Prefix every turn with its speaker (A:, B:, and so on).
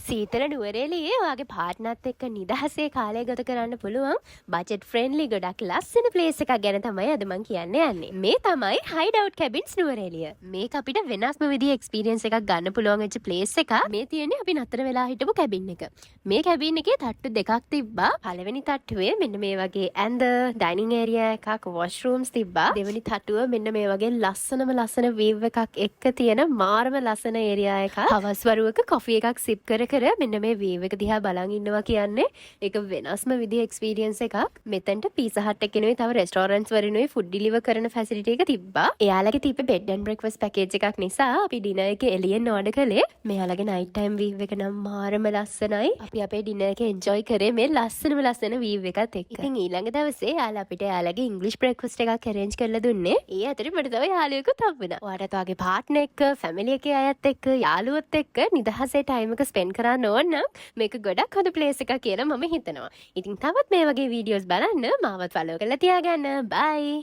A: සීතල නුවරඑළියේ ඔයාගේ පාර්ට්නර්ත් එක්ක නිදහසේ කාලය ගත කරන්න පුළුවන් බජට් ෆ්‍රෙන්ඩ්ලි ගොඩක් ලස්සන ප්ලේස් එකක් ගැන තමයි අද මම කියන්න යන්නේ. මේ තමයි Hideout Cabins නුවරඑළිය. මේක අපිට වෙනස්ම විදිහේ එක්ස්පීරියන්ස් එකක් ගන්න පුළුවන් වෙච්ච ප්ලේස් එකක්. මේ තියෙන්නේ අපි නතර වෙලා හිටපු කැබින් එක. මේ කැබින් එකේ තට්ටු දෙකක් තිබ්බා. පළවෙනි තට්ටුවේ මෙන්න මේ වගේ ඇඳ, ඩයිනින් ඒරියා එකක්, වොෂ්රූම්ස් තිබ්බා. දෙවෙනි තට්ටුව මෙන්න මේ වගේ ලස්සන වීව් එකක් එක්ක තියෙන මාරම ලස්සන ඒරියා එකක්. හවස් වරුවක කොෆි එකක් සිප් කර මෙන්න මේ වීව් එක දිහා බලන් ඉන්නවා කියන්නේ ඒක වෙනස්ම විදිහේ එක්ස්පීරියන්ස් එකක්. මෙතනට පීසා හට් එකේ තව රෙස්ටෝරන්ට්ස් වරිනුයි ෆුඩ් ඩිලිවර් කරන ෆැසිලිටි එක තිබ්බා. එයාලගේ තිබ්බ බෙඩ් ඇන්ඩ් බ්‍රෙක්ෆාස්ට් පැකේජ් එකක් නිසා අපි ඩිනර් එක එළියෙන් ඕඩර් කළේ. මෙයාලගේ නයිට් ටයිම් වීව් එක නම් මාරම ලස්සනයි. අපි අපේ ඩිනර් එක එන්ජොයි කරේ මේ ලස්සන වීව් එකත් එක්ක. ඉතින් ඊළඟ දවසේ යාලා අපිට යාලගේ ඉංග්‍රීසි බ්‍රෙක්ෆාස්ට් එකක් අරේන්ජ් කරලා දුන්නේ. ඒ අතරේ මට තව යාළුවෙකුත් හම්බුණා. ඔයාලට ඔයාගේ පාර්ට්නර් එක්ක, ෆැමිලි එකේ අයත් එක්ක, යාළුවොත් එක්ක නිදහසේ ටයිම් එක ස්පෙන්ඩ් කරන්න ඕන නම් මේක ගොඩක් හොඳ ප්ලේස් එකක් කියලා මම හිතනවා. ඉතින් තවත් මේ වගේ වීඩියෝස් බලන්න මාවත් ෆලෝ කරලා තියාගන්න. බයි.